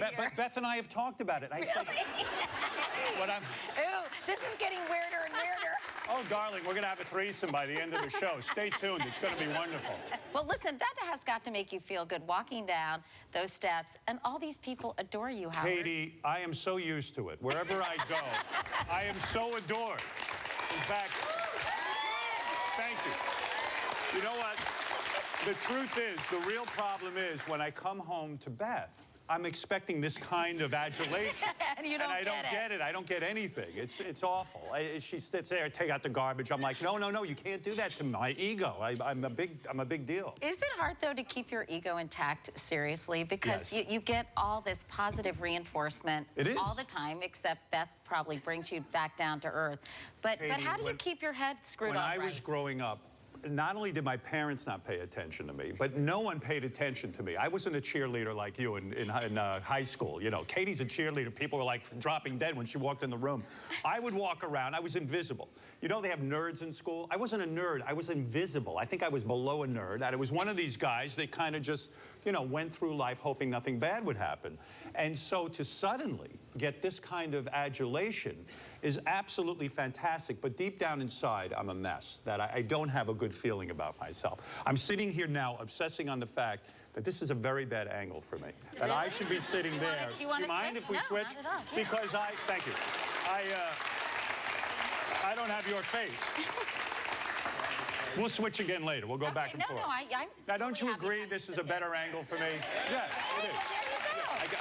here. But Beth and I have talked about it. I said, Ooh, this is getting weirder and weirder. oh, darling, we're going to have a threesome by the end of the show. Stay tuned. It's going to be wonderful. Well, listen, that has got to make you feel good walking down those steps, and all these people adore you, Howard. Katie, I am so used to it. Wherever I go, I am so adored. In fact, thank you. You know what? The truth is, the real problem is when I come home to Beth, I'm expecting this kind of adulation. And you don't I don't get it. I don't get anything. It's awful. She sits there, take out the garbage. I'm like, no, you can't do that to my ego. I'm a big deal. Is it hard, though, to keep your ego intact, seriously? Because Yes. you get all this positive reinforcement all the time, except Beth probably brings you back down to earth. But Katie, how do you keep your head screwed on right? When I was growing up, not only did my parents not pay attention to me, but no one paid attention to me. I wasn't a cheerleader like you in high school. You know, Katie's a cheerleader. People were like dropping dead when she walked in the room. I would walk around. I was invisible. You know they have nerds in school? I wasn't a nerd. I was invisible. I think I was below a nerd. And I was one of these guys that kind of just, you know, went through life hoping nothing bad would happen. And so to suddenly get this kind of adulation is absolutely fantastic. But deep down inside, I'm a mess, that I don't have a good feeling about myself. I'm sitting here now obsessing on the fact that this is a very bad angle for me. That Really? I should be sitting there. Do you want to mind switch? if we No, switch? not at all. Because thank you. I don't have your face. We'll switch again later. We'll go back and forth. I'm now, don't totally you agree happy this is a better angle for me? Yes, it is. Well, there you go.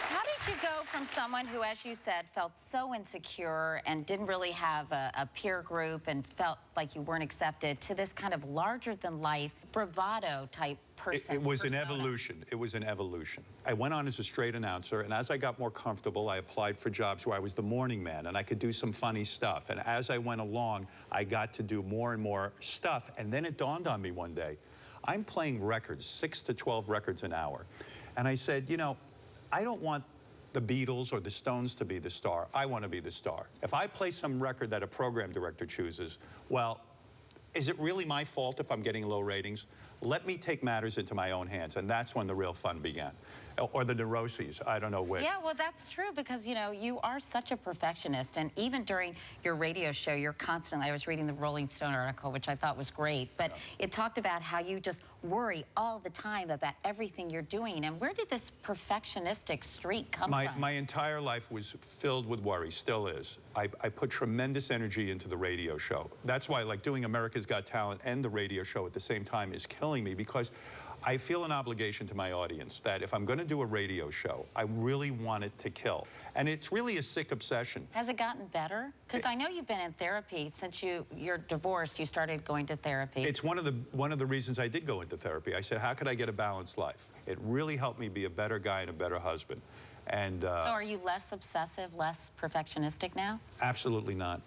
How did you go from someone who, as you said, felt so insecure and didn't really have a peer group and felt like you weren't accepted to this kind of larger-than-life bravado type person? It was an evolution. It was an evolution. I went on as a straight announcer, and as I got more comfortable, I applied for jobs where I was the morning man, and I could do some funny stuff. And as I went along, I got to do more and more stuff. And then it dawned on me one day, I'm playing records, 6 to 12 records an hour. And I said, you know, I don't want the Beatles or the Stones to be the star. I want to be the star. If I play some record that a program director chooses, well, is it really my fault if I'm getting low ratings? Let me take matters into my own hands, and that's when the real fun began. Or the neuroses, I don't know which. Yeah, well, that's true because, you know, you are such a perfectionist. And even during your radio show, you're constantly, I was reading the Rolling Stone article, which I thought was great, but it talked about how you just worry all the time about everything you're doing. And where did this perfectionistic streak come from? My entire life was filled with worry, still is. I put tremendous energy into the radio show. That's why, like, doing America's Got Talent and the radio show at the same time is killing me, because I feel an obligation to my audience that if I'm going to do a radio show, I really want it to kill. And it's really a sick obsession. Has it gotten better? Because I know you've been in therapy since you're divorced. You started going to therapy. It's one of the reasons I did go into therapy. I said, how could I get a balanced life? It really helped me be a better guy and a better husband. And so are you less obsessive, less perfectionistic now? Absolutely not.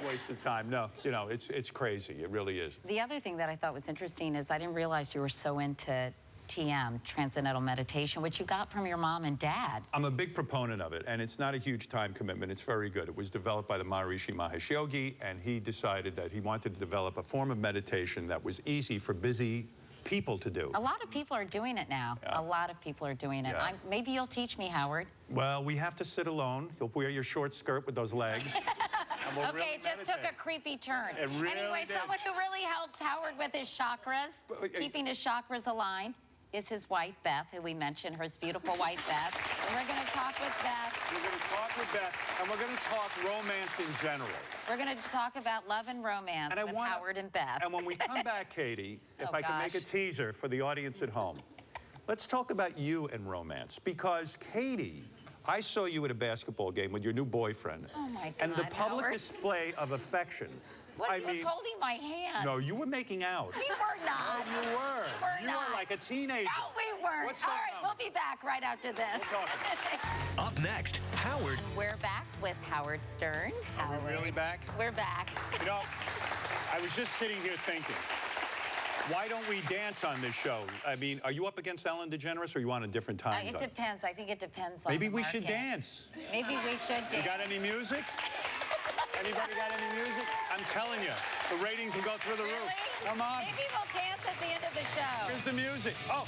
Waste of time. No, you know, it's crazy. It really is. The other thing that I thought was interesting is I didn't realize you were so into TM, Transcendental Meditation, which you got from your mom and dad. I'm a big proponent of it, and it's not a huge time commitment. It's very good. It was developed by the Maharishi Mahesh Yogi, and he decided that he wanted to develop a form of meditation that was easy for busy people to do. A lot of people are doing it now. Yeah. A lot of people are doing it. Yeah. Maybe you'll teach me, Howard. Well, we have to sit alone. You'll wear your short skirt with those legs. Okay, really it just took a creepy turn. It really anyway, did. Someone who really helps Howard with his chakras, keeping his chakras aligned, is his wife, Beth, who we mentioned, her beautiful wife, Beth. And we're going to talk with Beth. We're going to talk with Beth, and we're going to talk romance in general. We're going to talk about love and romance with Howard and Beth. And when we come back, Katie, if I can make a teaser for the audience at home, let's talk about you and romance. Because, Katie, I saw you at a basketball game with your new boyfriend. Oh, my God, and the public Howard. display of affection. What, he was holding my hand. No, you were making out. We were not. No, you were. We were not. You were like a teenager. No, we weren't. What's All going right, on? we'll be back right after this. Up next, Howard. We're back with Howard Stern. Are we really back? We're back. You know, I was just sitting here thinking, why don't we dance on this show? I mean, are you up against Ellen DeGeneres, or are you on a different time zone? It depends. I think it depends on Maybe the we market. should dance. Maybe we should dance. You got any music? Anybody got any music? I'm telling you, the ratings will go through the roof. Come on. Maybe we'll dance at the end of the show. Here's the music. Oh.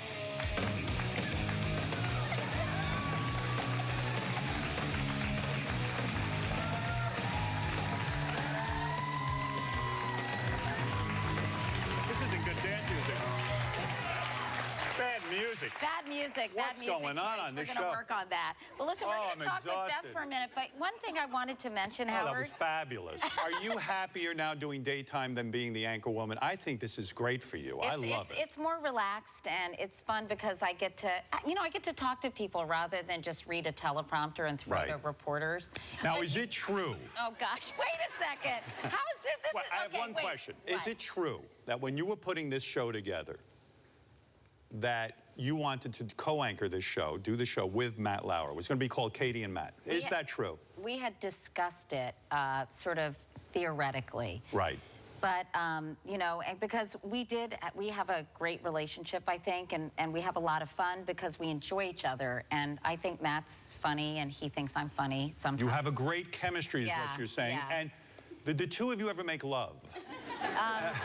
Bad music. What's bad music going on choice. on We're this going to show? work on that. But listen, we're Oh, going I'm to talk with Beth exhausted. for a minute. But one thing I wanted to mention, Oh, Howard. that was fabulous. Are you happier now doing daytime than being the anchor woman? I think this is great for you. I love it. It's more relaxed and it's fun because I get to, I get to talk to people rather than just read a teleprompter and throw Right. to reporters. Now, But is it true? Oh gosh, wait a second. How's it? This Well, is I have okay, one wait. question. What? Is it true that when you were putting this show together, that you wanted to co-anchor this show, do the show with Matt Lauer? It was going to be called Katie and Matt. Is that true? We had discussed it sort of theoretically. Right. But, and because we have a great relationship, I think, and we have a lot of fun because we enjoy each other. And I think Matt's funny and he thinks I'm funny sometimes. You have a great chemistry is Yeah, what you're saying. yeah. And did the two of you ever make love?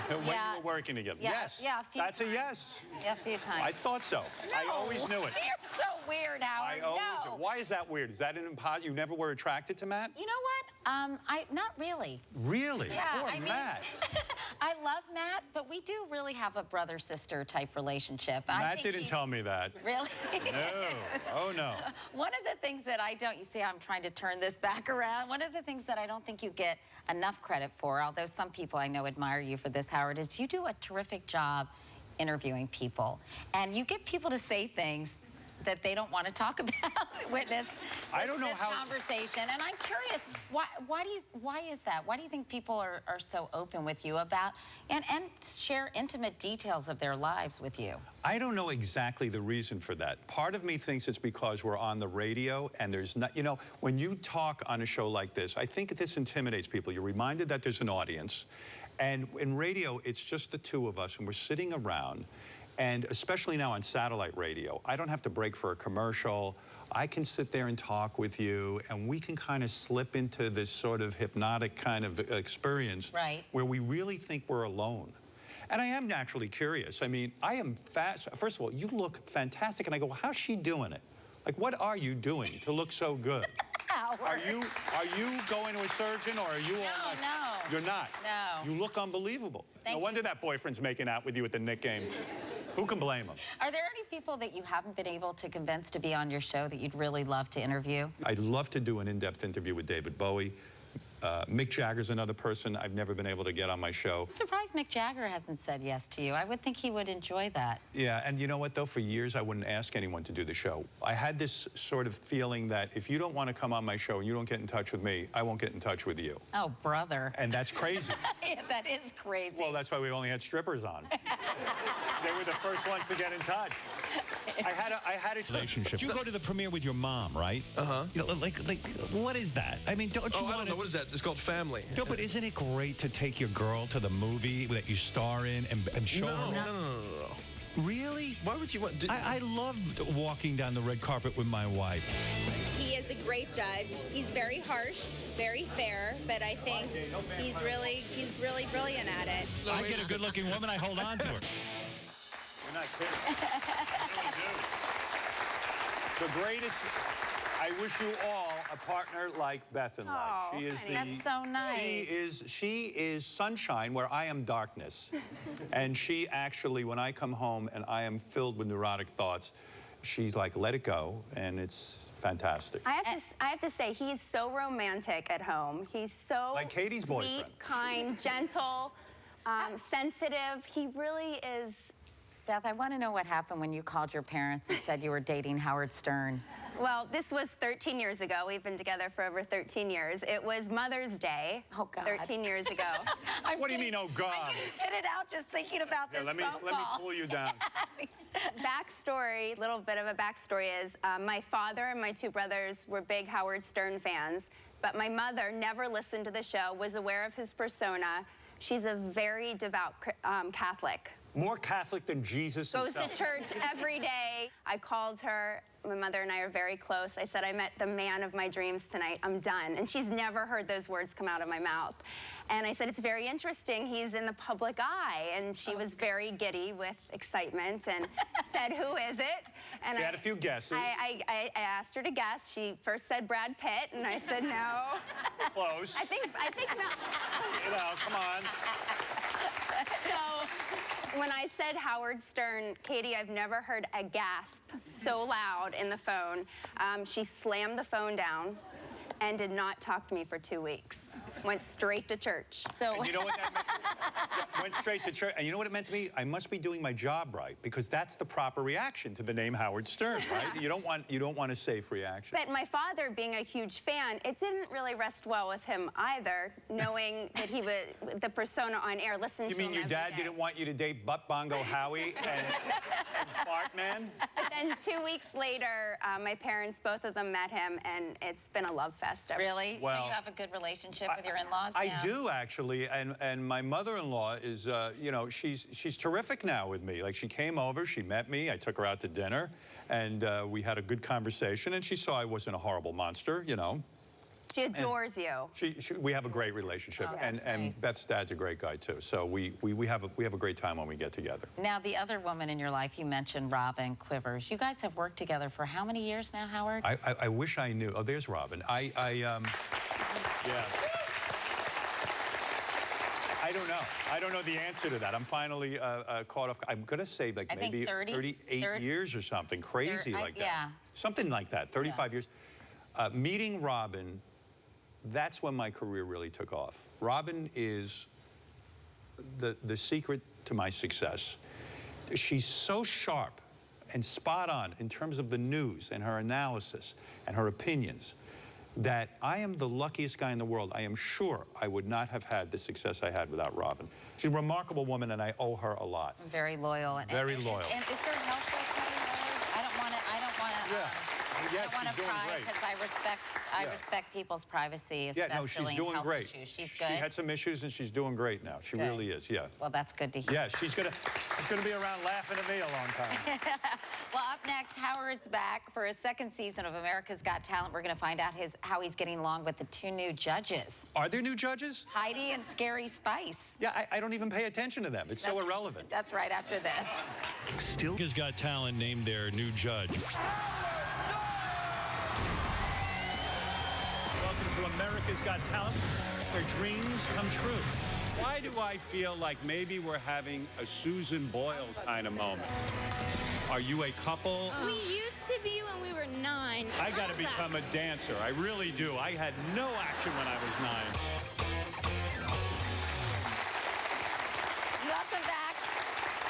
When yeah. you were working together? Yeah, Yes. yeah, a few That's times. a yes. Yeah, a few times. I thought so. I always knew it. You're so weird, Howard. I always no. knew. Why is that weird? Is that an impossible? You never were attracted to Matt? You know what? Not really. Really? Yeah, Poor I mean, Matt. I love Matt, but we do really have a brother-sister type relationship. I Matt think didn't he's- tell me that. Really? No. Oh, no. One of the things that I don't, you see, I'm trying to turn this back around. One of the things that I don't think you get enough credit for, although some people I know admire you for this, Howard, is you do a terrific job interviewing people. And you get people to say things that they don't want to talk about witness I don't know this how- conversation. And I'm curious, why is that? Why do you think people are so open with you about and share intimate details of their lives with you? I don't know exactly the reason for that. Part of me thinks it's because we're on the radio and there's not, when you talk on a show like this, I think this intimidates people. You're reminded that there's an audience. And in radio, it's just the two of us and we're sitting around. And especially now on satellite radio, I don't have to break for a commercial. I can sit there and talk with you, and we can kind of slip into this sort of hypnotic kind of experience where we really think we're alone. And I am naturally curious. I mean, I am fast. First of all, you look fantastic, and I go, how's she doing it? Like, what are you doing to look so good? Are you going to a surgeon, or are you on? No. You're not? No. You look unbelievable. Thank No wonder you. that boyfriend's making out with you at the Knick game. Who can blame him? Are there any people that you haven't been able to convince to be on your show that you'd really love to interview? I'd love to do an in-depth interview with David Bowie. Mick Jagger's another person I've never been able to get on my show. I'm surprised Mick Jagger hasn't said yes to you. I would think he would enjoy that. Yeah, and you know what, though? For years, I wouldn't ask anyone to do the show. I had this sort of feeling that if you don't want to come on my show and you don't get in touch with me, I won't get in touch with you. Oh, brother. And that's crazy. Yeah, that is crazy. Well, that's why we only had strippers on. They were the first ones to get in touch. I had a Relationship. You go to the premiere with your mom, right? Uh-huh. Like, what is that? I mean, don't you Oh, I want don't know. What is that? It's called Family. No, but isn't it great to take your girl to the movie that you star in and show No, her? no. Really? Why would you want? I loved walking down the red carpet with my wife. He is a great judge. He's very harsh, very fair, but I think he's really brilliant at it. I get a good-looking woman, I hold on to her. You're not kidding. I really do. The greatest. I wish you all a partner like Beth in life. Oh, She is honey, that's so nice. She is sunshine where I am darkness. And she actually, when I come home and I am filled with neurotic thoughts, she's like, let it go, and it's fantastic. I have to say, he's so romantic at home. He's so Like Katie's sweet, boyfriend. kind, gentle, sensitive. He really is. Beth, I want to know what happened when you called your parents and said you were dating Howard Stern. Well, this was 13 years ago. We've been together for over 13 years. It was Mother's Day. Oh, God. 13 years ago. What do you mean, oh, God? I'm getting pitted out just thinking about Yeah, this let me phone call. pull you down. Backstory, little bit of a backstory is my father and my two brothers were big Howard Stern fans, but my mother never listened to the show, was aware of his persona. She's a very devout Catholic. More Catholic than Jesus Goes himself. to church every day. I called her. My mother and I are very close. I said, I met the man of my dreams tonight. I'm done. And she's never heard those words come out of my mouth. And I said, it's very interesting. He's in the public eye. And she was very giddy with excitement and said, who is it? And She had a few guesses. I asked her to guess. She first said Brad Pitt, and I said no. Close. I think not. You know, come on. So When I said Howard Stern, Katie, I've never heard a gasp so loud in the phone. She slammed the phone down and did not talk to me for 2 weeks. Went straight to church. So And you know what that meant? Yeah, went straight to church. And you know what it meant to me? I must be doing my job right, because that's the proper reaction to the name Howard Stern, right? You don't want a safe reaction. But my father, being a huge fan, it didn't really rest well with him either, knowing that he was the persona on air, listening You to him mean your every dad day. didn't want you to date Butt Bongo Howie and Fart Man? But then 2 weeks later, my parents, both of them met him, and it's been a love fest ever. really? So Well, you have a good relationship with your in-laws I now? do, actually, and my mother-in-law is, you know, she's terrific now with me. Like, she came over, she met me, I took her out to dinner, and we had a good conversation, and she saw I wasn't a horrible monster, you know. She adores you. We have a great relationship, Oh, and that's nice. Beth's dad's a great guy too. So we have a great time when we get together. Now, the other woman in your life, you mentioned Robin Quivers. You guys have worked together for how many years now, Howard? I wish I knew. Oh, there's Robin. Yeah. I don't know. I don't know the answer to that. I'm finally caught off. I'm going to say like I think maybe 38 years or something crazy like that. Yeah. Something like that, 35 years. Meeting Robin, that's when my career really took off. Robin is the secret to my success. She's so sharp and spot on in terms of the news and her analysis and her opinions that I am the luckiest guy in the world. I am sure I would not have had the success I had without Robin. She's a remarkable woman, and I owe her a lot. Very loyal. Very loyal. And is there help with Howard? I don't want to. Yes, I don't want she's to doing pry great. because I respect people's privacy, Yeah, no, especially she's in doing health great. issues. She's good. She had some issues, and she's doing great now. She Good. really is, yeah. Well, that's good to hear. Yeah, she's gonna be around laughing at me a long time. Well, up next, Howard's back for his second season of America's Got Talent. We're going to find out how he's getting along with the two new judges, Are there new judges? Heidi and Scary Spice. Yeah, I don't even pay attention to them. It's so irrelevant. That's right after this. Still America's Got Talent named their new judge. Welcome to America's Got Talent, where dreams come true. Why do I feel like maybe we're having a Susan Boyle kind of moment? Are you a couple? We used to be when we were 9. I got to become a dancer. I really do. I had no action when I was 9. Welcome back.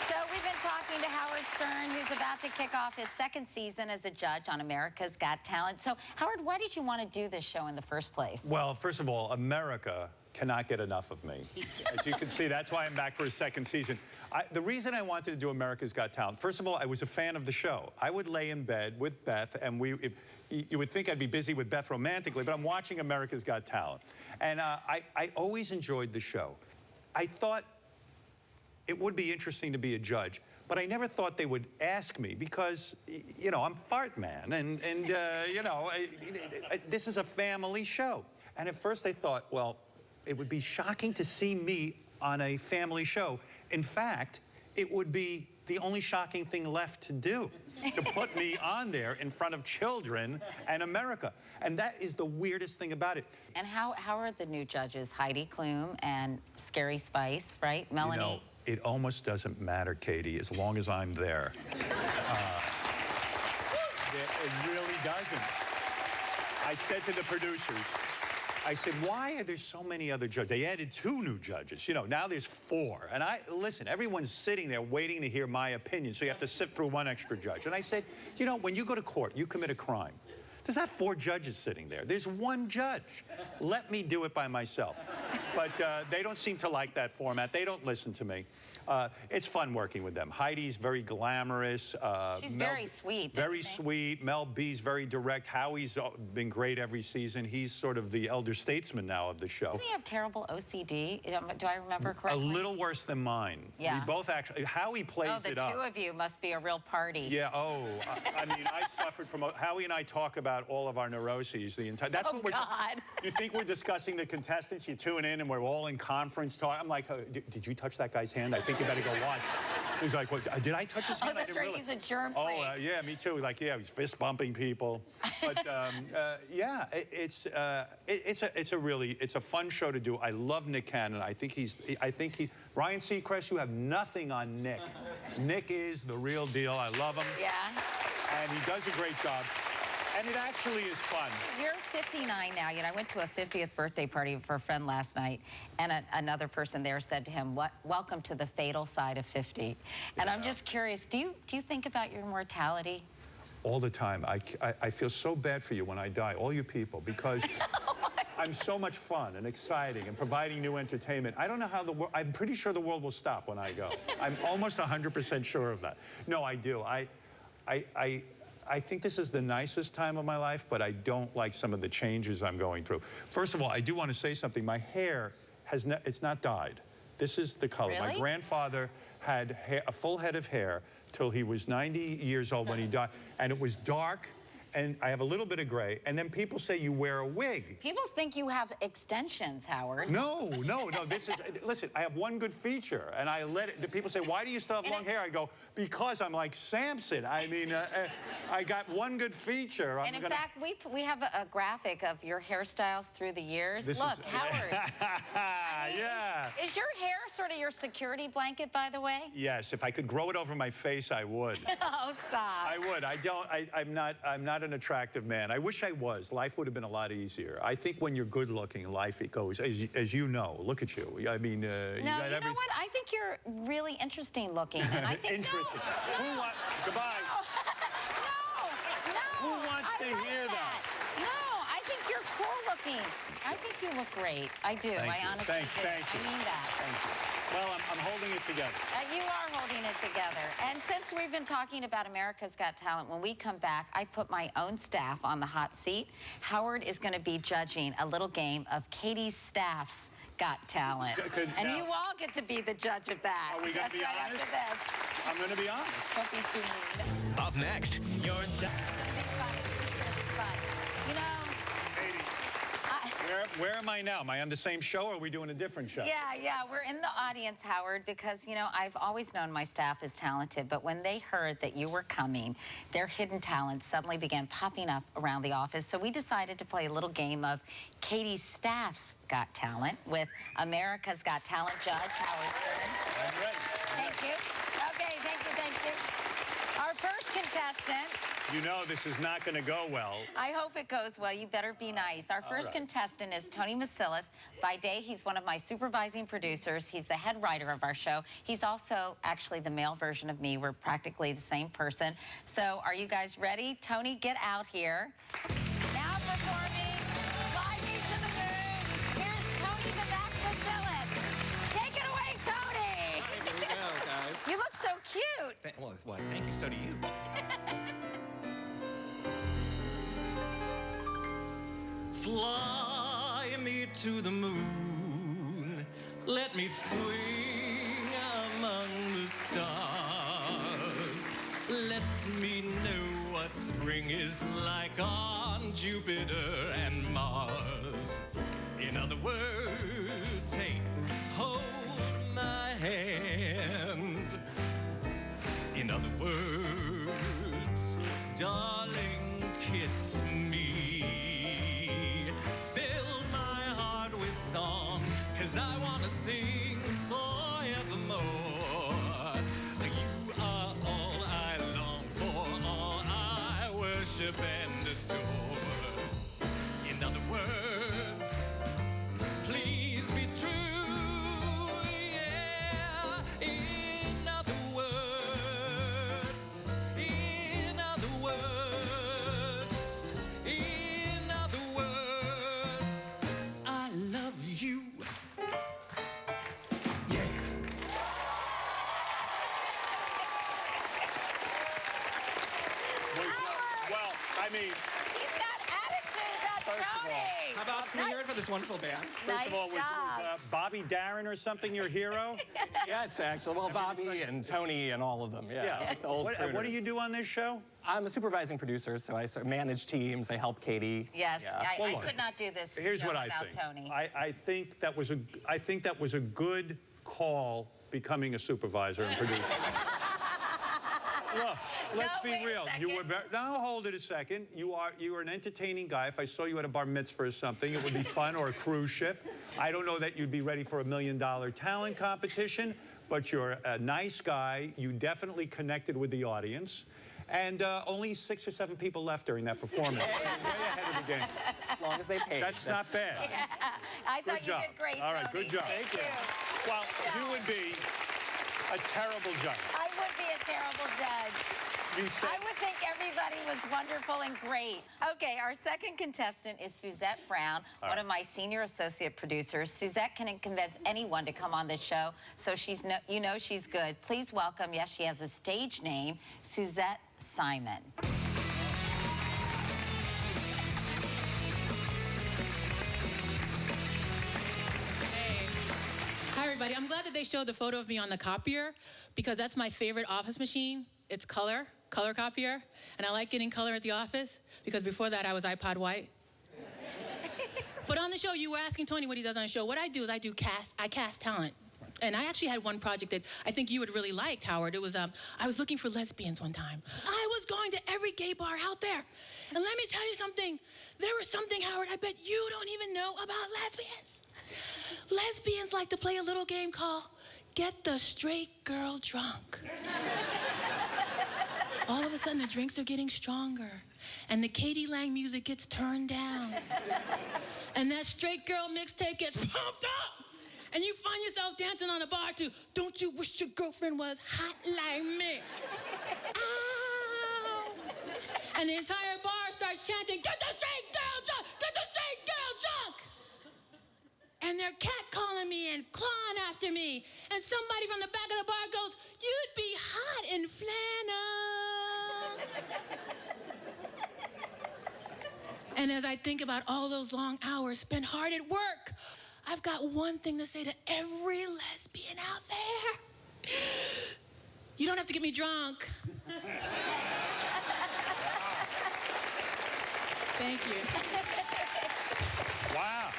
So we've been talking to Howard Stern, who's about to kick off his second season as a judge on America's Got Talent. So, Howard, why did you want to do this show in the first place? Well, first of all, America cannot get enough of me. As you can see, that's why I'm back for a second season. The reason I wanted to do America's Got Talent, first of all, I was a fan of the show. I would lay in bed with Beth, and you would think I'd be busy with Beth romantically, but I'm watching America's Got Talent. And I always enjoyed the show. I thought it would be interesting to be a judge, but I never thought they would ask me because, you know, I'm Fart Man, and you know, this is a family show. And at first I thought, well, it would be shocking to see me on a family show. In fact, it would be the only shocking thing left to do, to put me on there in front of children and America. And that is the weirdest thing about it. And how are the new judges, Heidi Klum and Scary Spice, right? Melanie? You know, it almost doesn't matter, Katie, as long as I'm there. It really doesn't. I said to the producers, I said, why are there so many other judges? They added 2 new judges. You know, now there's 4. And listen, everyone's sitting there waiting to hear my opinion, so you have to sift through 1 extra judge. And I said, you know, when you go to court, you commit a crime. There's not 4 judges sitting there. There's 1 judge. Let me do it by myself. But they don't seem to like that format. They don't listen to me. It's fun working with them. Heidi's very glamorous. She's very sweet. Very isn't she? sweet. Mel B's very direct. Howie's been great every season. He's sort of the elder statesman now of the show. Doesn't he have terrible OCD? Do I remember A correctly? little worse than mine. Yeah. We both actually, Howie plays Oh, the it up. 2 of you must be a real party. Yeah, I mean, I suffered from, Howie and I talk about all of our neuroses the entire, that's Oh, what we're, God. You think we're discussing the contestants, you tune in and we're all in conference talk. I'm like, oh, did you touch that guy's hand? I think you better go watch. He's like, what, did I touch his hand? Oh, that's right. He's a germ Oh, freak. yeah, me too. Like, yeah, he's fist bumping people. But yeah, it's a fun show to do. I love Nick Cannon. I think Ryan Seacrest, you have nothing on Nick. Nick is the real deal. I love him. Yeah. And he does a great job. And it actually is fun. You're 59 now. You know, I went to a 50th birthday party for a friend last night, and another person there said to him, welcome to the fatal side of 50. And I'm just curious, do you think about your mortality? All the time. I feel so bad for you when I die, all you people, because I'm so much fun and exciting and providing new entertainment. I don't know how the world, I'm pretty sure the world will stop when I go. I'm almost 100% sure of that. No, I do. I think this is the nicest time of my life, but I don't like some of the changes I'm going through. First of all, I do want to say something. My hair it's not dyed. This is the color. Really? My grandfather had a full head of hair till he was 90 years old when he died, and it was dark, and I have a little bit of gray, and then people say you wear a wig. People think you have extensions, Howard. No, this is, listen, I have one good feature, and I let it, the people say, why do you still have long hair? I go, because I'm like Samson. I mean, I got one good feature. And in fact, we have a graphic of your hairstyles through the years. Look, Howard. Yeah. Is your hair sort of your security blanket, by the way? Yes, if I could grow it over my face, I would. Oh, stop. I would. I'm not an attractive man. I wish I was. Life would have been a lot easier. I think when you're good looking, life, it goes, as you know, look at you. I mean, no, you know what? I think you're really interesting looking. And I think interesting. Goodbye. No. Who wants to hear that? No, I think you're cool looking. I think you look great. I do. Thank you. Honestly do. Thank you. I mean that. Thank you. Well, I'm holding it together. You are holding it together. And since we've been talking about America's Got Talent, when we come back, I put my own staff on the hot seat. Howard is going to be judging a little game of Katie's staff's Got Talent. And you all get to be the judge of that. Are we going to be right honest? after this. I'm going to be honest. Don't be too mean. Up next, Your staff. It's gonna be fun. You know, Where am I now? Am I on the same show, or are we doing a different show? Yeah, we're in the audience, Howard, because, you know, I've always known my staff is talented, but when they heard that you were coming, their hidden talents suddenly began popping up around the office. So we decided to play a little game of Katie's staff's Got Talent with America's Got Talent judge, Howard Stern. I'm ready. Thank you. Okay, thank you. Our first contestant. You know this is not going to go well. I hope it goes well. You better be nice. Our first contestant is Tony Masilis. By day, he's one of my supervising producers. He's the head writer of our show. He's also actually the male version of me. We're practically the same person. So are you guys ready? Tony, get out here. Now performing Fly Me to the Moon. Here's Tony the Mac Masilis. Take it away, Tony. Here we go, guys. You look so cute. Well, thank you. So do you. Fly me to the moon. Let me swing among the stars. Let me know what spring is like on Jupiter and Mars. In other words, hey, hold my hand. In other words, darling, kiss me. Fill my heart with song, 'cause I wanna sing forevermore. You are all I long for, all I worship and adore. In other words, please be true. Yeah. In other words, in other words, in other words, I love you. Yeah. Well, I mean, He's got attitude, that's First of all, Tony. How about can we hear it for this wonderful band? Nice first of all, was job. Bobby Darin or something your hero? Yes, actually. Well, Bobby and Tony and all of them. Yeah. like the old What do crooners. you do on this show? I'm a supervising producer, so I sort of manage teams. I help Katie. Yes, Yeah. I Hold on. could not do this Here's show what I without think. Tony. I think that was a good call becoming a supervisor and producer. Look, let's be real. You were very. Now hold it a second. You are an entertaining guy. If I saw you at a bar mitzvah or something, it would be fun, or a cruise ship. I don't know that you'd be ready for $1 million talent competition, but you're a nice guy. You definitely connected with the audience. And only 6 or 7 people left during that performance. Way ahead of the game. As long as they pay. That's not bad. I thought Good you job. did great, All right, Tony. good job. Thank you. Well, you would be a terrible judge. I would be a terrible judge. You said, I would think everybody was wonderful and great. Okay, our second contestant is Suzette Brown, one of my senior associate producers. Suzette can convince anyone to come on this show, so she's she's good. Please welcome, yes, she has a stage name, Suzette Simon. Hi, everybody. I'm glad that they showed the photo of me on the copier because that's my favorite office machine. It's color copier. And I like getting color at the office because before that I was iPod White. But on the show, you were asking Tony what he does on the show. What I do is I cast talent. And I actually had one project that I think you would really like, Howard. It was, I was looking for lesbians one time. I was going to every gay bar out there. And let me tell you something. There was something, Howard, I bet you don't even know about lesbians. Lesbians like to play a little game called Get the Straight Girl Drunk. All of a sudden, the drinks are getting stronger, and the Katie Lang music gets turned down, and that straight girl mixtape gets pumped up, and you find yourself dancing on a bar to Don't You Wish Your Girlfriend Was Hot Like Me? Ow! And the entire bar starts chanting, Get the straight girl drunk! Get the straight girl drunk! And they're catcalling me and clawing after me. And somebody from the back of the bar goes, You'd be hot in flannel. And as I think about all those long hours spent hard at work, I've got one thing to say to every lesbian out there. You don't have to get me drunk. Thank you. wow.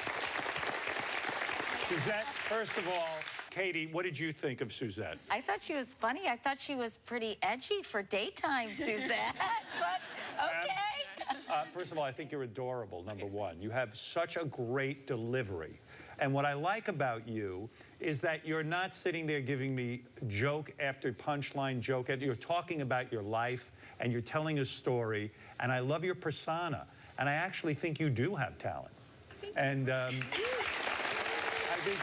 Suzette, first of all, Katie, what did you think of Suzette? I thought she was funny. I thought she was pretty edgy for daytime, Suzette. But okay. First of all, I think you're adorable, number one. You have such a great delivery. And what I like about you is that you're not sitting there giving me joke after punchline joke. You're talking about your life, and you're telling a story, and I love your persona. And I actually think you do have talent. And I think,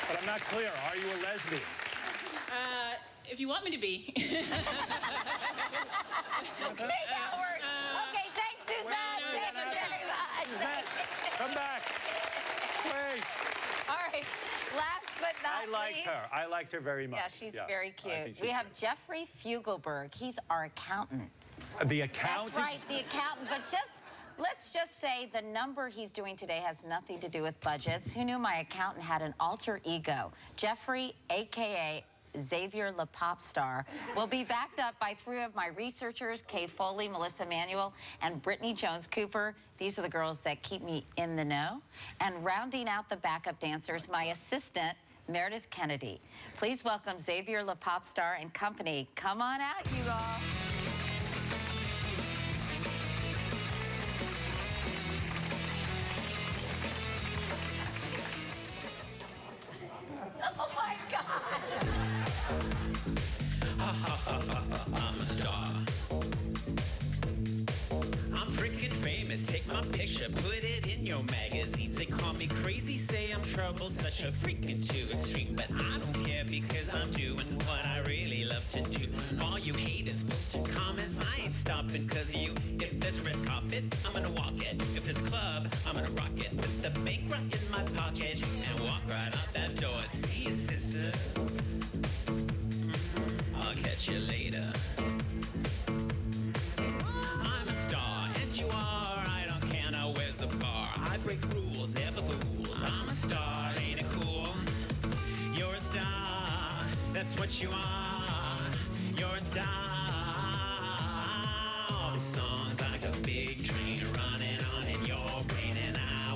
but I'm not clear. Are you a lesbian? If you want me to be. Okay, Howard. Okay, thanks, Suzette. Thank you very much. Suzette, come back. Wait. All right. Last but not I like least. her. I liked her very much. Yeah, she's very I cute. think she's We have great. Jeffrey Fugelberg. He's our accountant. The accountant? That's right, the accountant. But let's just say the number he's doing today has nothing to do with budgets. Who knew my accountant had an alter ego? Jeffrey, a.k.a. Xavier Le Pop Star, will be backed up by 3 of my researchers, Kay Foley, Melissa Manuel, and Brittany Jones-Cooper. These are the girls that keep me in the know. And rounding out the backup dancers, my assistant, Meredith Kennedy. Please welcome Xavier Le Pop Star and company. Come on out, you all. Oh my God! I'm a star. I'm freaking famous. Take my picture, put it in your magazines. They call me crazy, say I'm trouble, such a freaking too extreme. But I don't care because I'm doing what I really love to do. All you haters posting comments, I ain't stopping cause of you. If there's a red carpet, I'm gonna walk it. If there's a club, I'm gonna rock it. Put the bank right in my pocket and walk right out that door. See you, sisters. I'll catch you later. I'm a star, and you are. I don't care now, where's the bar? I break rules, ever fools. I'm a star, ain't it cool? You're a star, that's what you are. You're a star. All these songs like a big train running on in your brain, and I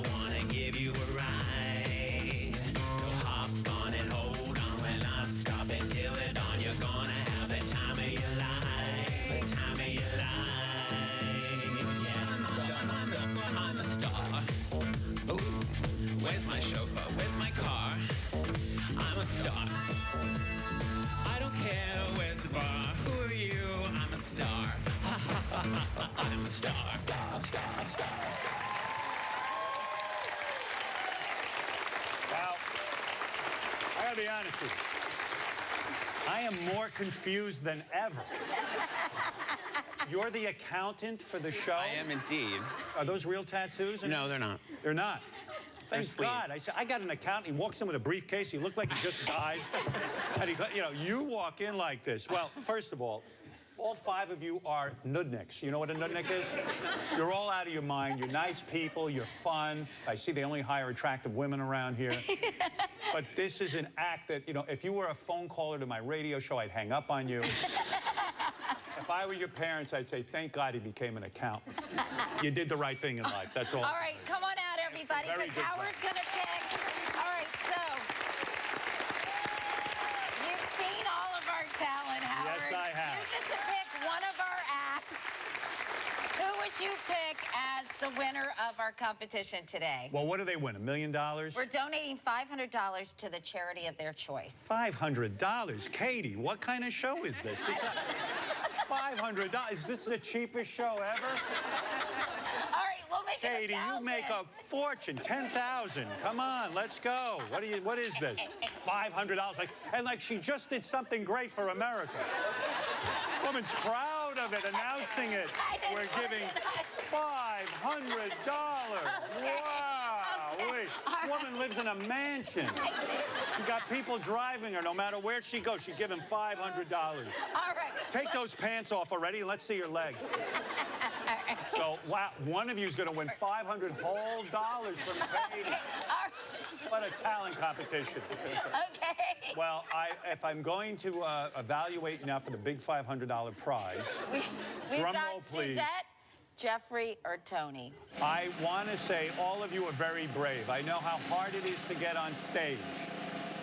I'm a star, a star, a star. Well, I gotta be honest with you. I am more confused than ever. You're the accountant for the show? I am indeed. Are those real tattoos? No, they're not. They're not. Thank sweet. God. I said, I got an accountant. He walks in with a briefcase. He looked like he just died. And he, you walk in like this. Well, first of all 5 of you are nudniks. You know what a nudnik is? You're all out of your mind. You're nice people. You're fun. I see they only hire attractive women around here. But this is an act that, if you were a phone caller to my radio show, I'd hang up on you. If I were your parents, I'd say, thank God he became an accountant. You did the right thing in life, that's all. All right, come on out, everybody, Very because good Howard's going to pick. All right, so you've seen all of our talent, Howard. Yes, I have. You get to pick one of our acts. Who would you pick as the winner of our competition today? Well, what do they win, $1 million? We're donating $500 to the charity of their choice. $500? Katie, what kind of show is this? $500? Is this the cheapest show ever? All right, we'll make it Katie, you make a fortune, $10,000. Come on, let's go. What is this? $500? Like she just did something great for America. Woman's proud of it, announcing it. We're giving $500. Wow. Wait, this woman lives in a mansion. She got people driving her no matter where she goes. She's giving $500. All right. Take those pants off already and let's see your legs. So, wow, one of you is going to win $500 whole dollars from Katie. What a talent competition. Okay. Well, if I'm going to evaluate now for the big $500 prize, We've drum got roll, please. Suzette, Jeffrey, or Tony. I want to say all of you are very brave. I know how hard it is to get on stage,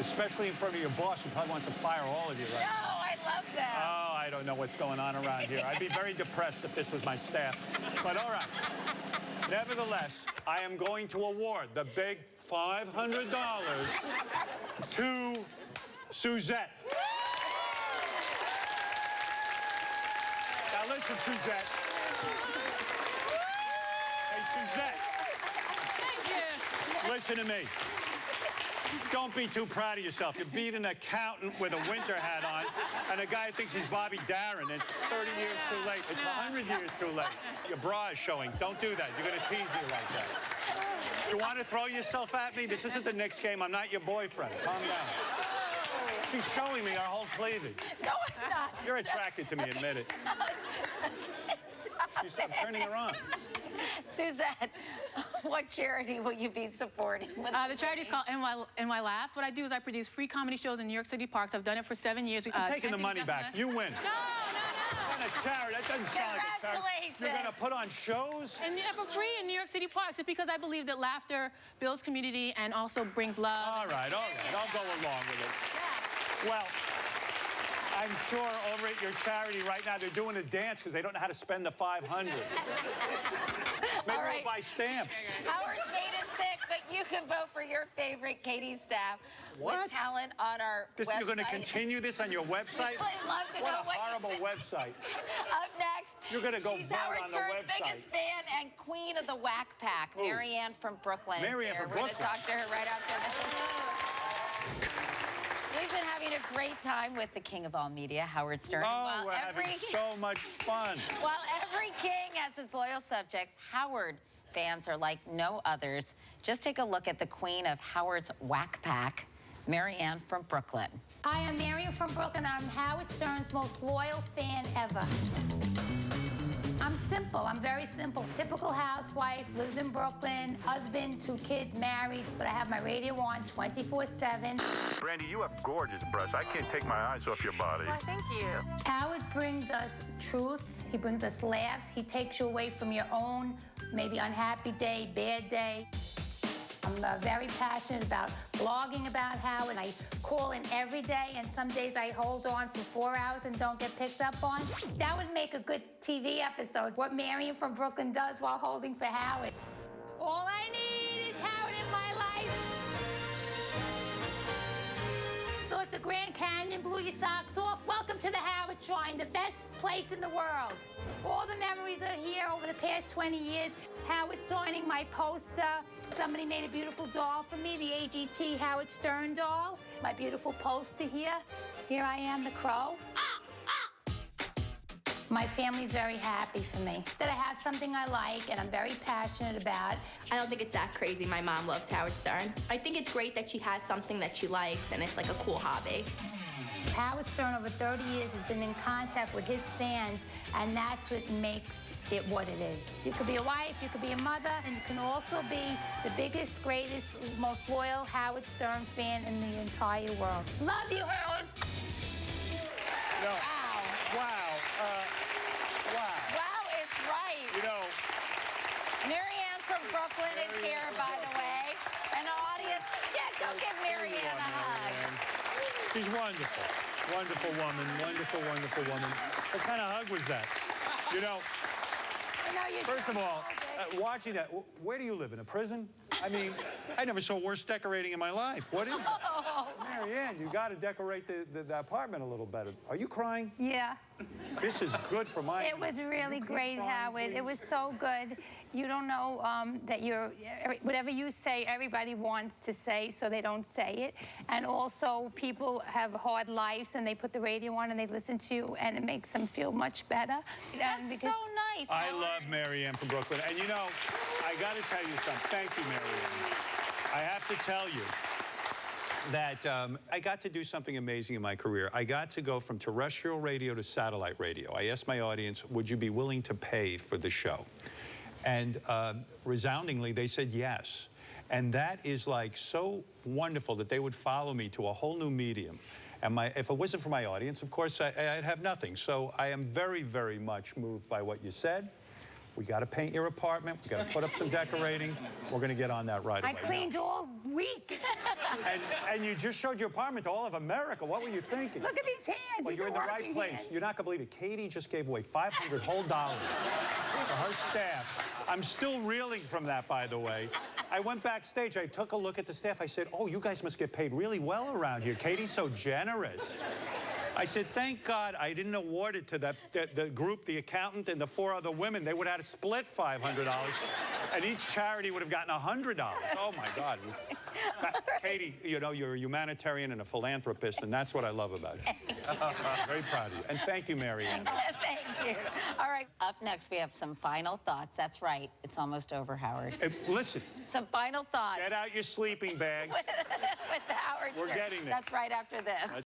especially in front of your boss who probably wants to fire all of you right now. No, I love that. Oh, I don't know what's going on around here. I'd be very depressed if this was my staff. But all right. Nevertheless, I am going to award the big $500 to Suzette. Now listen, Suzette. Hey, Suzette. Thank you. Listen to me. Don't be too proud of yourself. You beat an accountant with a winter hat on, and a guy thinks he's Bobby Darin. It's 30 years too late. It's 100 years too late. Your bra is showing. Don't do that. You're going to tease me like that. You want to throw yourself at me? This isn't the Knicks game. I'm not your boyfriend. Calm down. She's showing me our whole cleavage. No, I'm not. You're attracted to me, admit it. I'm turning her on. Suzette, what charity will you be supporting? The charity is called NY Laughs. What I do is I produce free comedy shows in New York City parks. I've done it for 7 years. I'm taking the money back. You win. No. What a charity. That doesn't sound like a charity. Congratulations. You're going to put on shows? And for free in New York City parks. It's because I believe that laughter builds community and also brings love. All right. I'll go along with it. Well, I'm sure over at your charity right now, they're doing a dance because they don't know how to spend the $500. Maybe we'll buy stamps. Howard's made his pick, but you can vote for your favorite Katie Staff with talent on our website. You're going to continue this on your website? I'd love to what know a what horrible website. Up next, You're going to go she's vote Howard on the Stern's website. biggest fan and queen of the Whack Pack, Who? Marianne from Brooklyn. Marianne is here. from We're going to Brooklyn. talk to her right after this. We've been having a great time with the king of all media, Howard Stern. Oh, we're having so much fun. While every king has his loyal subjects, Howard fans are like no others. Just take a look at the queen of Howard's Whack Pack, Marianne from Brooklyn. Hi, I'm Marianne from Brooklyn. I'm Howard Stern's most loyal fan ever. I'm simple. I'm very simple. Typical housewife, lives in Brooklyn, husband, 2 kids, married, but I have my radio on 24/7. Brandy, you have gorgeous breasts. I can't take my eyes off your body. Why, thank you. Howard brings us truth. He brings us laughs. He takes you away from your own, maybe unhappy day, bad day. I'm very passionate about blogging about Howard. I call in every day, and some days I hold on for 4 hours and don't get picked up on. That would make a good TV episode, what Marianne from Brooklyn does while holding for Howard. All I need is Howard in my life. Thought the Grand Canyon, blew your socks off? Welcome to the Howard Shrine, the best place in the world. All the memories are here over the past 20 years. Howard signing my poster. Somebody made a beautiful doll for me, the AGT Howard Stern doll. My beautiful poster here. Here I am, the crow. My family's very happy for me that I have something I like and I'm very passionate about. I don't think it's that crazy. My mom loves Howard Stern. I think it's great that she has something that she likes and it's like a cool hobby. Howard Stern over 30 years has been in contact with his fans, and that's what makes it what it is. You could be a wife, you could be a mother, and you can also be the biggest, greatest, most loyal Howard Stern fan in the entire world. Love you, Howard. No. Wow. Wow. Wow. Wow is right. You know, Marianne from Brooklyn is here, by the way. And the audience, yeah, go give Marianne a hug. she's wonderful. Wonderful woman. Wonderful, wonderful woman. What kind of hug was that? You know, first of all, watching that, where do you live? In a prison? I mean, I never saw worse decorating in my life. What is it? Marianne, you got to decorate the apartment a little better. Are you crying? Yeah. This is good for my... It was really great, Howard. It was so good. You don't know that whatever you say, everybody wants to say, so they don't say it. And also, people have hard lives, and they put the radio on, and they listen to you, and it makes them feel much better. That's so nice. I love Marianne from Brooklyn. And you know, I got to tell you something. Thank you, Marianne. I have to tell you that I got to do something amazing in my career. I got to go from terrestrial radio to satellite radio. I asked my audience, would you be willing to pay for the show? And resoundingly, they said yes. And that is like so wonderful that they would follow me to a whole new medium. And if it wasn't for my audience, of course, I'd have nothing. So I am very, very much moved by what you said. We got to paint your apartment. We got to put up some decorating. We're going to get on that right away. I cleaned all week. and you just showed your apartment to all of America. What were you thinking? Look at these hands. Well, you're in the right place. You're not going to believe it. Katie just gave away $500 whole dollars for her staff. I'm still reeling from that, by the way. I went backstage. I took a look at the staff. I said, oh, you guys must get paid really well around here. Katie's so generous. I said, thank God I didn't award it to the group, the accountant, and the 4 other women. They would have had to split $500, and each charity would have gotten $100. Oh, my God. Katie, you know, you're a humanitarian and a philanthropist, and that's what I love about you. Very proud of you. And thank you, Marianne. Thank you. All right, up next, we have some final thoughts. That's right. It's almost over, Howard. Listen. Some final thoughts. Get out your sleeping bags. with Howard We're Stern. getting there. That's right after this.